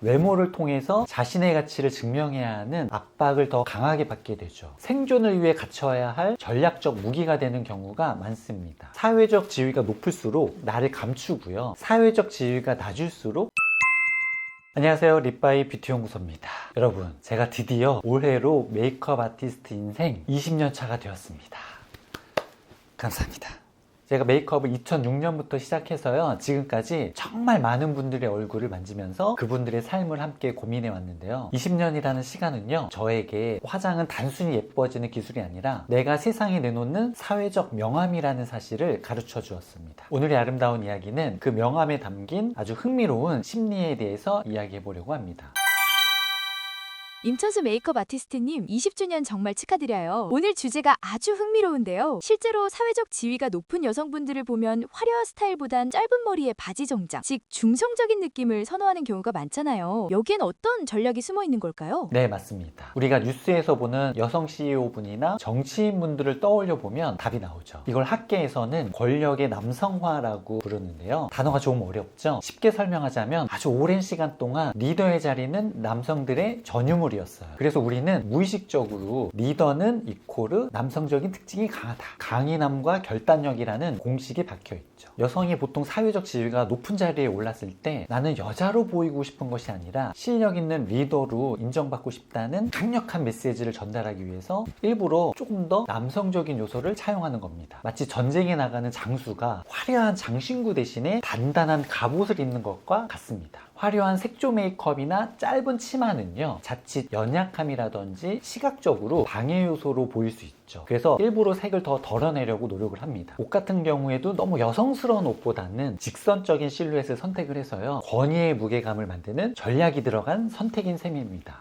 외모를 통해서 자신의 가치를 증명해야 하는 압박을 더 강하게 받게 되죠. 생존을 위해 갖춰야 할 전략적 무기가 되는 경우가 많습니다. 사회적 지위가 높을수록 나를 감추고요. 사회적 지위가 낮을수록 안녕하세요, 립바이 뷰티연구소입니다. 여러분, 제가 드디어 올해로 메이크업 아티스트 인생 20년 차가 되었습니다. 감사합니다. 제가 메이크업을 2006년부터 시작해서요, 지금까지 정말 많은 분들의 얼굴을 만지면서 그분들의 삶을 함께 고민해 왔는데요. 20년이라는 시간은요, 저에게 화장은 단순히 예뻐지는 기술이 아니라 내가 세상에 내놓는 사회적 명함이라는 사실을 가르쳐 주었습니다. 오늘의 아름다운 이야기는 그 명함에 담긴 아주 흥미로운 심리에 대해서 이야기해 보려고 합니다. 임천수 메이크업 아티스트님 20주년 정말 축하드려요. 오늘 주제가 아주 흥미로운데요. 실제로 사회적 지위가 높은 여성분들을 보면 화려한 스타일보단 짧은 머리에 바지 정장, 즉 중성적인 느낌을 선호하는 경우가 많잖아요. 여기엔 어떤 전략이 숨어 있는 걸까요? 네, 맞습니다. 우리가 뉴스에서 보는 여성 CEO분이나 정치인분들을 떠올려 보면 답이 나오죠. 이걸 학계에서는 권력의 남성화라고 부르는데요. 단어가 조금 어렵죠? 쉽게 설명하자면 아주 오랜 시간 동안 리더의 자리는 남성들의 전유물 이었어요. 그래서 우리는 무의식적으로 리더는 이코르 남성적인 특징이 강하다, 강인함과 결단력이라는 공식이 박혀있죠. 여성이 보통 사회적 지위가 높은 자리에 올랐을 때 나는 여자로 보이고 싶은 것이 아니라 실력 있는 리더로 인정받고 싶다는 강력한 메시지를 전달하기 위해서 일부러 조금 더 남성적인 요소를 차용하는 겁니다. 마치 전쟁에 나가는 장수가 화려한 장신구 대신에 단단한 갑옷을 입는 것과 같습니다. 화려한 색조 메이크업이나 짧은 치마는요, 자칫 연약함이라든지 시각적으로 방해 요소로 보일 수 있죠. 그래서 일부러 색을 더 덜어내려고 노력을 합니다. 옷 같은 경우에도 너무 여성스러운 옷보다는 직선적인 실루엣을 선택을 해서요, 권위의 무게감을 만드는 전략이 들어간 선택인 셈입니다.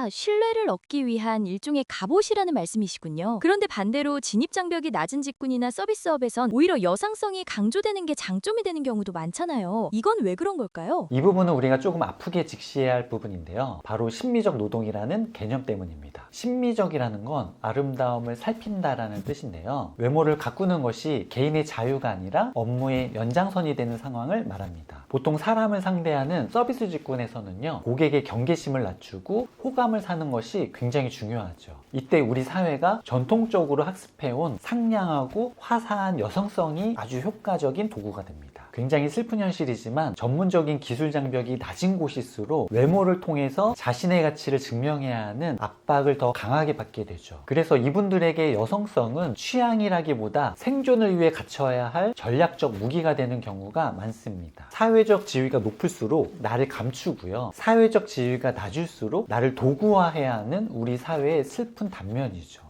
신뢰를 얻기 위한 일종의 갑옷이라는 말씀이시군요. 그런데 반대로 진입장벽이 낮은 직군이나 서비스업에선 오히려 여성성이 강조되는 게 장점이 되는 경우도 많잖아요. 이건 왜 그런 걸까요? 이 부분은 우리가 조금 아프게 직시해야 할 부분인데요. 바로 심미적 노동이라는 개념 때문입니다. 심미적이라는 건 아름다움을 살핀다라는 뜻인데요. 외모를 가꾸는 것이 개인의 자유가 아니라 업무의 연장선이 되는 상황을 말합니다. 보통 사람을 상대하는 서비스 직군에서는요, 고객의 경계심을 낮추고 호감을 사는 것이 굉장히 중요하죠. 이때 우리 사회가 전통적으로 학습해온 상냥하고 화사한 여성성이 아주 효과적인 도구가 됩니다. 굉장히 슬픈 현실이지만 전문적인 기술 장벽이 낮은 곳일수록 외모를 통해서 자신의 가치를 증명해야 하는 압박을 더 강하게 받게 되죠. 그래서 이분들에게 여성성은 취향이라기보다 생존을 위해 갖춰야 할 전략적 무기가 되는 경우가 많습니다. 사회적 지위가 높을수록 나를 감추고요, 사회적 지위가 낮을수록 나를 도구화해야 하는 우리 사회의 슬픈 단면이죠.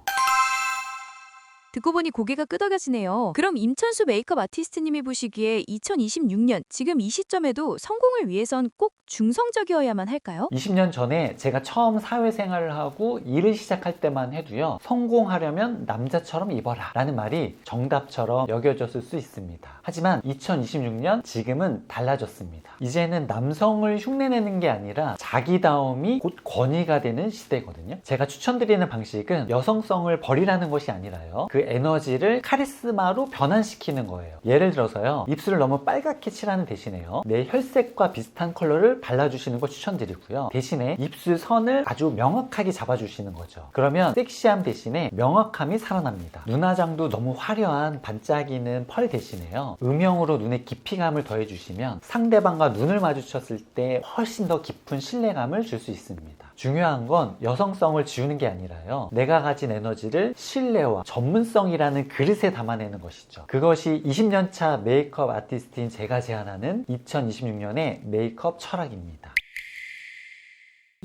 듣고 보니 고개가 끄덕여지네요. 그럼 임천수 메이크업 아티스트님이 보시기에 2026년 지금 이 시점에도 성공을 위해선 꼭 중성적이어야만 할까요? 20년 전에 제가 처음 사회생활을 하고 일을 시작할 때만 해도요, 성공하려면 남자처럼 입어라 라는 말이 정답처럼 여겨졌을 수 있습니다. 하지만 2026년 지금은 달라졌습니다. 이제는 남성을 흉내내는 게 아니라 자기다움이 곧 권위가 되는 시대거든요. 제가 추천드리는 방식은 여성성을 버리라는 것이 아니라요, 그 에너지를 카리스마로 변환시키는 거예요. 예를 들어서요, 입술을 너무 빨갛게 칠하는 대신에요, 내 혈색과 비슷한 컬러를 발라주시는 걸 추천드리고요, 대신에 입술 선을 아주 명확하게 잡아주시는 거죠. 그러면 섹시함 대신에 명확함이 살아납니다. 눈화장도 너무 화려한 반짝이는 펄 대신에요, 음영으로 눈에 깊이감을 더해주시면 상대방과 눈을 마주쳤을 때 훨씬 더 깊은 신뢰감을 줄 수 있습니다. 중요한 건 여성성을 지우는 게 아니라요, 내가 가진 에너지를 신뢰와 전문성이라는 그릇에 담아내는 것이죠. 그것이 20년차 메이크업 아티스트인 제가 제안하는 2026년의 메이크업 철학입니다.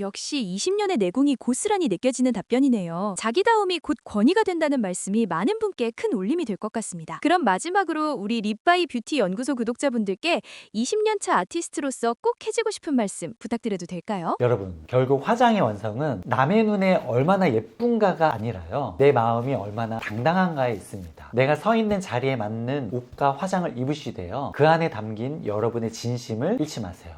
역시 20년의 내공이 고스란히 느껴지는 답변이네요. 자기다움이 곧 권위가 된다는 말씀이 많은 분께 큰 울림이 될 것 같습니다. 그럼 마지막으로 우리 립바이 뷰티 연구소 구독자분들께 20년차 아티스트로서 꼭 해주고 싶은 말씀 부탁드려도 될까요? 여러분, 결국 화장의 완성은 남의 눈에 얼마나 예쁜가가 아니라요, 내 마음이 얼마나 당당한가에 있습니다. 내가 서 있는 자리에 맞는 옷과 화장을 입으시되요, 그 안에 담긴 여러분의 진심을 잃지 마세요.